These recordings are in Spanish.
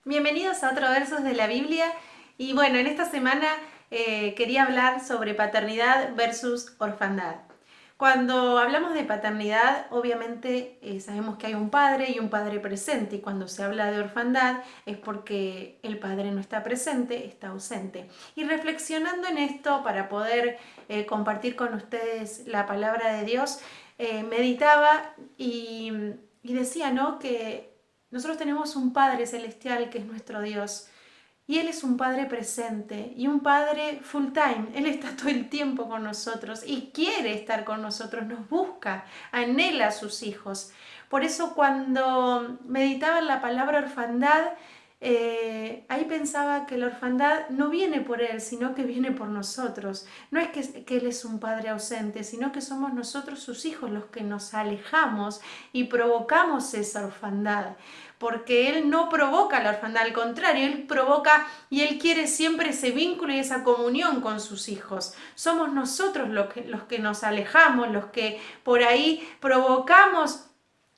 Bienvenidos a otro Versos de la Biblia y bueno, en esta semana quería hablar sobre paternidad versus orfandad. Cuando hablamos de paternidad, obviamente sabemos que hay un padre y un padre presente, y cuando se habla de orfandad es porque el padre no está presente, está ausente. Y reflexionando en esto para poder compartir con ustedes la palabra de Dios, meditaba y decía, ¿no?, que nosotros tenemos un Padre celestial que es nuestro Dios. Y Él es un Padre presente y un Padre full time. Él está todo el tiempo con nosotros y quiere estar con nosotros, nos busca, anhela a sus hijos. Por eso cuando meditaba en la palabra orfandad, ahí pensaba que la orfandad no viene por Él, sino que viene por nosotros. No es que Él es un Padre ausente, sino que somos nosotros sus hijos los que nos alejamos y provocamos esa orfandad. Porque Él no provoca la orfandad, al contrario, Él provoca y Él quiere siempre ese vínculo y esa comunión con sus hijos. Somos nosotros los que nos alejamos, los que por ahí provocamos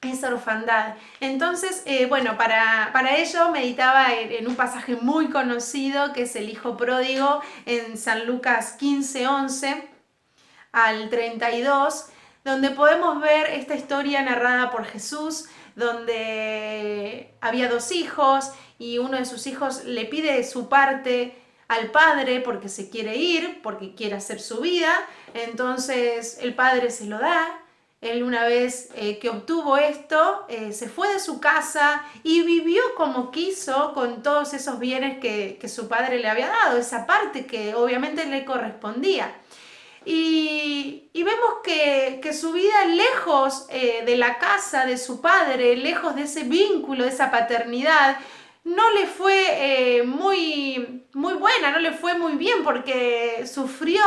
esa orfandad. Entonces, bueno, para ello meditaba en un pasaje muy conocido que es el Hijo Pródigo en San Lucas 15:11 al 32, donde podemos ver esta historia narrada por Jesús, donde había dos hijos y uno de sus hijos le pide su parte al padre porque se quiere ir, porque quiere hacer su vida. Entonces el padre se lo da. Él, una vez que obtuvo esto, se fue de su casa y vivió como quiso con todos esos bienes que su padre le había dado, esa parte que obviamente le correspondía. Y vemos que su vida lejos de la casa de su padre, lejos de ese vínculo, de esa paternidad, no le fue muy buena, no le fue muy bien porque sufrió.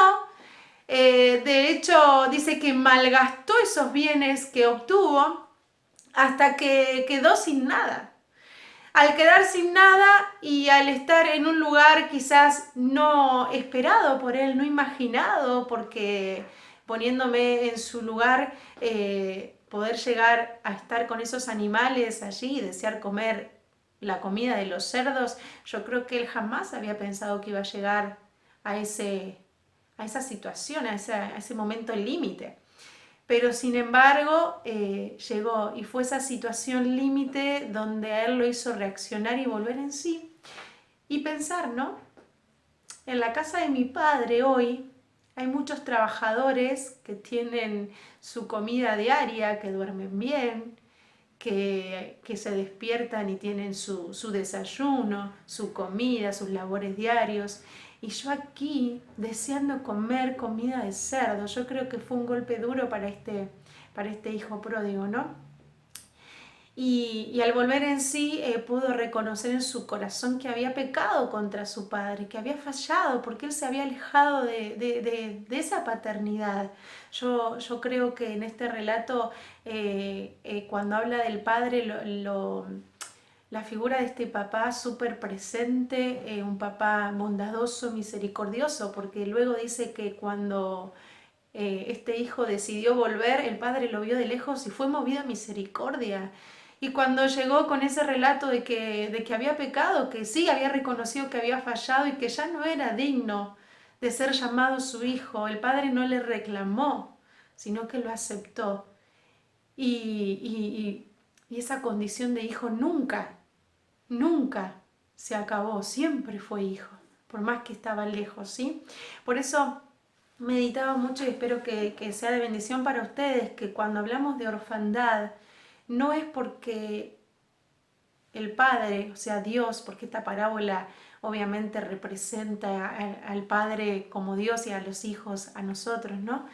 De hecho, dice que malgastó esos bienes que obtuvo hasta que quedó sin nada. Al quedar sin nada y al estar en un lugar quizás no esperado por él, no imaginado, porque poniéndome en su lugar, poder llegar a estar con esos animales allí y desear comer la comida de los cerdos, yo creo que él jamás había pensado que iba a llegar a, a esa situación, a ese momento límite. Pero sin embargo, llegó y fue esa situación límite donde a él lo hizo reaccionar y volver en sí y pensar, ¿no? En la casa de mi padre hoy hay muchos trabajadores que tienen su comida diaria, que duermen bien, que se despiertan y tienen su desayuno, su comida, sus labores diarios. Y yo aquí deseando comer comida de cerdo. Yo creo que fue un golpe duro para este hijo pródigo, ¿no? Y al volver en sí pudo reconocer en su corazón que había pecado contra su padre, que había fallado porque él se había alejado de esa paternidad. Yo creo que en este relato, cuando habla del padre, la figura de este papá súper presente, un papá bondadoso, misericordioso, porque luego dice que cuando este hijo decidió volver, el padre lo vio de lejos y fue movido a misericordia. Y cuando llegó con ese relato de que había pecado, que sí, había reconocido que había fallado y que ya no era digno de ser llamado su hijo, el padre no le reclamó, sino que lo aceptó. Y esa condición de hijo nunca se acabó, siempre fue hijo, por más que estaba lejos, ¿sí? Por eso meditaba mucho y espero que sea de bendición para ustedes, que cuando hablamos de orfandad, no es porque el Padre, o sea Dios, porque esta parábola obviamente representa al Padre como Dios y a los hijos, a nosotros, ¿no?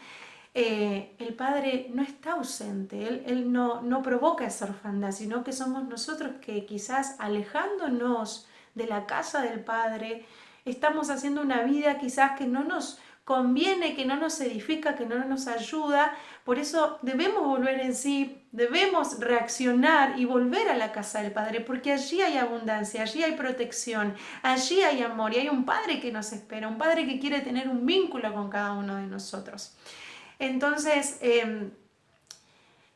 El Padre no está ausente, Él no provoca esa orfandad, sino que somos nosotros que quizás alejándonos de la casa del Padre, estamos haciendo una vida quizás que no nos conviene, que no nos edifica, que no nos ayuda. Por eso debemos volver en sí, debemos reaccionar y volver a la casa del Padre, porque allí hay abundancia, allí hay protección, allí hay amor y hay un Padre que nos espera, un Padre que quiere tener un vínculo con cada uno de nosotros. Entonces,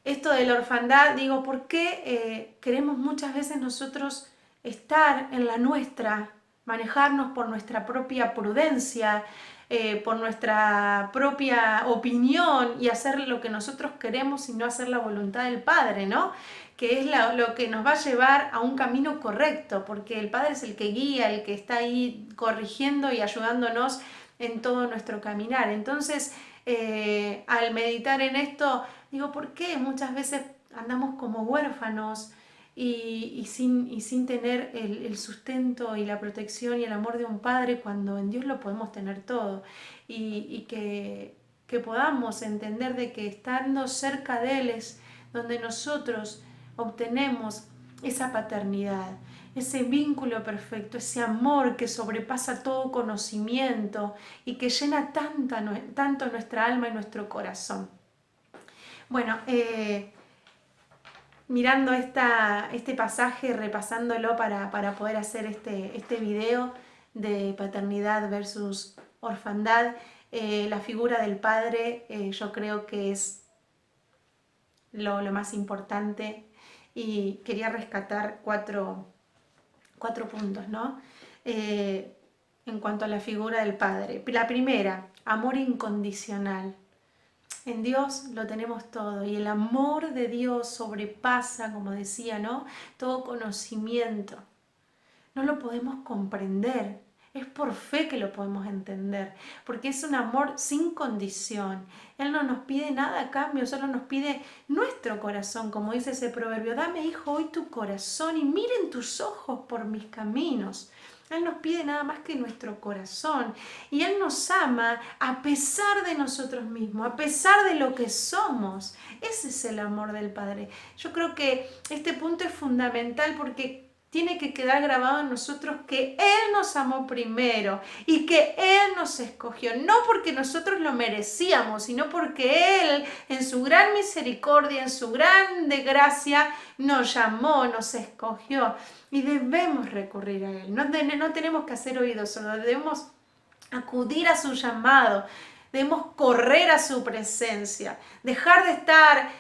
esto de la orfandad, digo, ¿por qué queremos muchas veces nosotros estar en la nuestra, manejarnos por nuestra propia prudencia, por nuestra propia opinión y hacer lo que nosotros queremos y no hacer la voluntad del Padre, ¿no? Que es lo que nos va a llevar a un camino correcto, porque el Padre es el que guía, el que está ahí corrigiendo y ayudándonos en todo nuestro caminar. Entonces, al meditar en esto, digo, ¿por qué muchas veces andamos como huérfanos y sin tener el sustento y la protección y el amor de un padre cuando en Dios lo podemos tener todo? Y que podamos entender de que estando cerca de Él es donde nosotros obtenemos esa paternidad, ese vínculo perfecto, ese amor que sobrepasa todo conocimiento y que llena tanto nuestra alma y nuestro corazón. Bueno, mirando este pasaje, repasándolo para poder hacer este video de paternidad versus orfandad, la figura del padre yo creo que es lo más importante y quería rescatar cuatro puntos, ¿no? En cuanto a la figura del padre. La primera, amor incondicional. En Dios lo tenemos todo y el amor de Dios sobrepasa, como decía, ¿no? Todo conocimiento. No lo podemos comprender, es por fe que lo podemos entender, porque es un amor sin condición. Él no nos pide nada a cambio, solo nos pide nuestro corazón, como dice ese proverbio: dame, hijo, hoy tu corazón y miren tus ojos por mis caminos. Él nos pide nada más que nuestro corazón y Él nos ama a pesar de nosotros mismos, a pesar de lo que somos. Ese es el amor del Padre. Yo creo que este punto es fundamental porque tiene que quedar grabado en nosotros que Él nos amó primero y que Él nos escogió, no porque nosotros lo merecíamos, sino porque Él, en su gran misericordia, en su grande gracia, nos llamó, nos escogió y debemos recurrir a Él. No tenemos que hacer oídos sordos, debemos acudir a su llamado. Debemos correr a su presencia, dejar de estar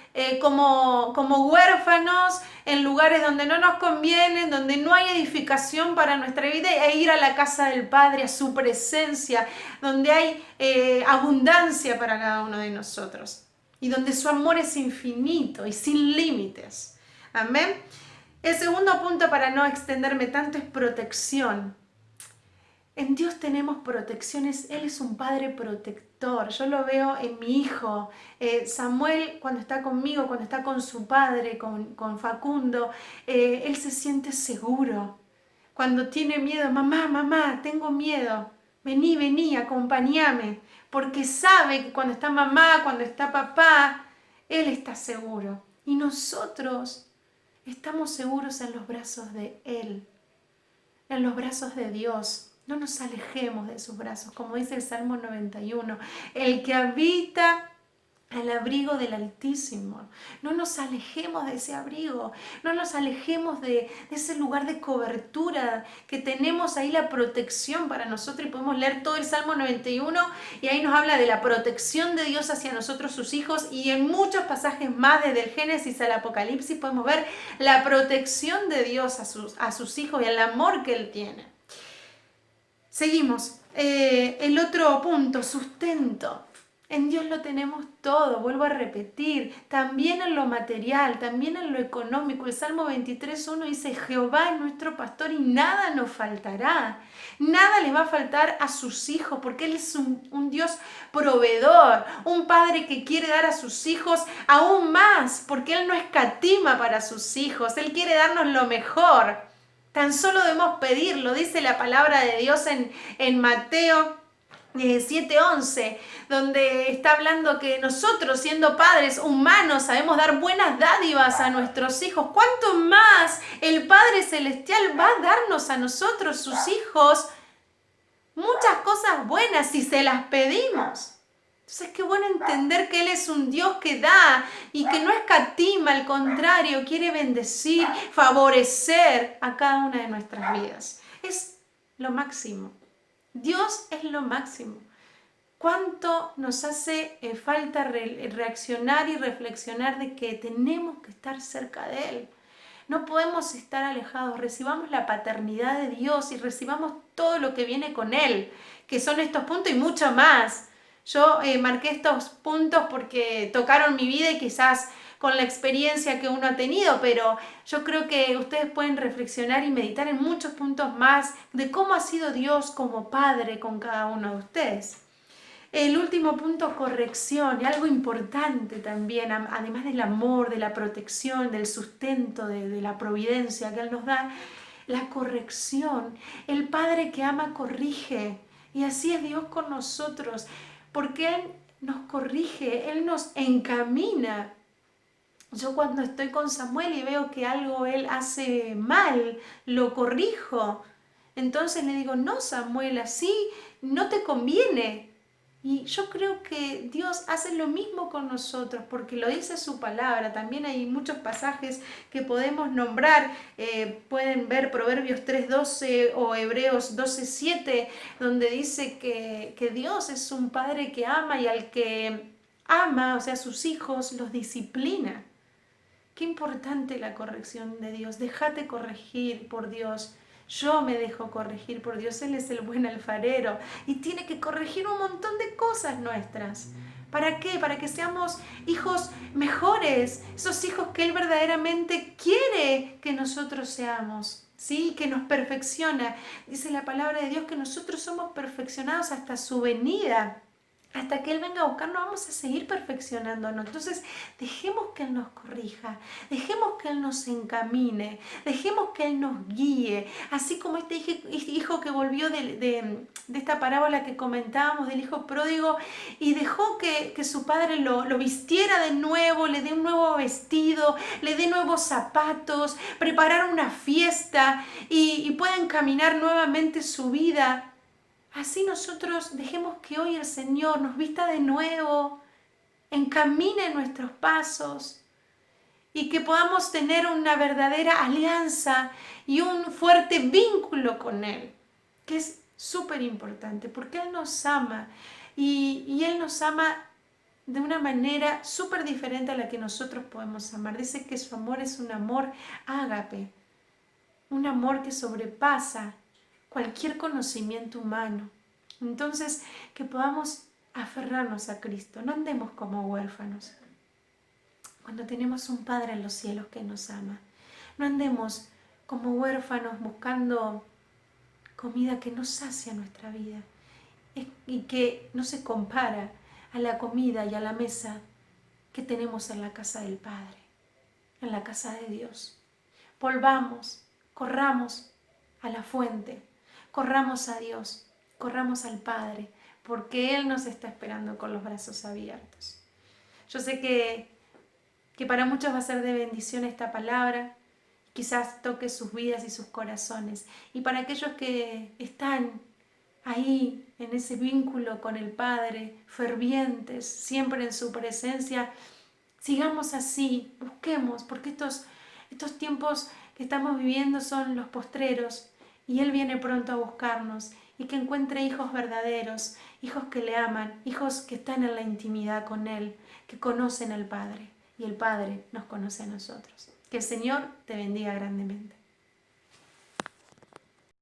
como huérfanos en lugares donde no nos convienen, donde no hay edificación para nuestra vida, e ir a la casa del Padre, a su presencia, donde hay abundancia para cada uno de nosotros y donde su amor es infinito y sin límites. Amén. El segundo punto, para no extenderme tanto, es protección. En Dios tenemos protecciones, Él es un Padre protector. Yo lo veo en mi hijo, Samuel, cuando está conmigo, cuando está con su padre, con Facundo, él se siente seguro. Cuando tiene miedo: mamá, tengo miedo, vení, acompáñame. Porque sabe que cuando está mamá, cuando está papá, Él está seguro. Y nosotros estamos seguros en los brazos de Él, en los brazos de Dios. No nos alejemos de sus brazos, como dice el Salmo 91, el que habita al abrigo del Altísimo. No nos alejemos de ese abrigo, no nos alejemos de ese lugar de cobertura que tenemos ahí, la protección para nosotros, y podemos leer todo el Salmo 91 y ahí nos habla de la protección de Dios hacia nosotros, sus hijos, y en muchos pasajes más, desde el Génesis al Apocalipsis, podemos ver la protección de Dios a sus hijos y el amor que Él tiene. Seguimos. El otro punto, sustento. En Dios lo tenemos todo, vuelvo a repetir, también en lo material, también en lo económico. El Salmo 23:1 dice: Jehová es nuestro pastor y nada nos faltará. Nada le va a faltar a sus hijos, porque Él es un Dios proveedor, un Padre que quiere dar a sus hijos aún más, porque Él no escatima para sus hijos, Él quiere darnos lo mejor. Tan solo debemos pedirlo, dice la palabra de Dios en Mateo 7:11, donde está hablando que nosotros, siendo padres humanos, sabemos dar buenas dádivas a nuestros hijos. ¿Cuánto más el Padre Celestial va a darnos a nosotros, sus hijos, muchas cosas buenas si se las pedimos? Entonces, qué bueno entender que Él es un Dios que da y que no escatima, al contrario, quiere bendecir, favorecer a cada una de nuestras vidas. Es lo máximo. Dios es lo máximo. ¿Cuánto nos hace falta reaccionar y reflexionar de que tenemos que estar cerca de Él? No podemos estar alejados. Recibamos la paternidad de Dios y recibamos todo lo que viene con Él, que son estos puntos y mucho más. Yo marqué estos puntos porque tocaron mi vida y quizás con la experiencia que uno ha tenido, pero yo creo que ustedes pueden reflexionar y meditar en muchos puntos más de cómo ha sido Dios como Padre con cada uno de ustedes. El último punto, corrección, y algo importante también, además del amor, de la protección, del sustento, de la providencia que Él nos da, la corrección. El Padre que ama corrige, y así es Dios con nosotros, porque Él nos corrige, Él nos encamina. Yo cuando estoy con Samuel y veo que algo él hace mal, lo corrijo. Entonces le digo, no Samuel, así no te conviene. Y yo creo que Dios hace lo mismo con nosotros, porque lo dice su palabra. También hay muchos pasajes que podemos nombrar. Pueden ver Proverbios 3:12 o Hebreos 12:7, donde dice que Dios es un Padre que ama y al que ama, o sea, a sus hijos, los disciplina. Qué importante la corrección de Dios. Déjate corregir por Dios. Yo me dejo corregir por Dios. Él es el buen alfarero y tiene que corregir un montón de cosas nuestras. ¿Para qué? Para que seamos hijos mejores, esos hijos que Él verdaderamente quiere que nosotros seamos, ¿sí? Que nos perfecciona. Dice la palabra de Dios que nosotros somos perfeccionados hasta su venida. Hasta que Él venga a buscarnos, vamos a seguir perfeccionándonos. Entonces, dejemos que Él nos corrija, dejemos que Él nos encamine, dejemos que Él nos guíe. Así como este hijo que volvió de esta parábola que comentábamos del hijo pródigo y dejó que su padre lo vistiera de nuevo, le dé un nuevo vestido, le dé nuevos zapatos, preparar una fiesta y pueda encaminar nuevamente su vida. Así nosotros dejemos que hoy el Señor nos vista de nuevo, encamine nuestros pasos y que podamos tener una verdadera alianza y un fuerte vínculo con Él, que es súper importante porque Él nos ama y Él nos ama de una manera súper diferente a la que nosotros podemos amar. Dice que su amor es un amor ágape, un amor que sobrepasa cualquier conocimiento humano. Entonces, que podamos aferrarnos a Cristo, no andemos como huérfanos. Cuando tenemos un Padre en los cielos que nos ama, no andemos como huérfanos buscando comida que no sacia nuestra vida y que no se compara a la comida y a la mesa que tenemos en la casa del Padre, en la casa de Dios. Volvamos, corramos a la fuente, corramos a Dios, corramos al Padre, porque Él nos está esperando con los brazos abiertos. Yo sé que para muchos va a ser de bendición esta palabra, quizás toque sus vidas y sus corazones. Y para aquellos que están ahí, en ese vínculo con el Padre, fervientes, siempre en su presencia, sigamos así, busquemos, porque estos tiempos que estamos viviendo son los postreros y Él viene pronto a buscarnos y que encuentre hijos verdaderos, hijos que le aman, hijos que están en la intimidad con Él, que conocen al Padre y el Padre nos conoce a nosotros. Que el Señor te bendiga grandemente.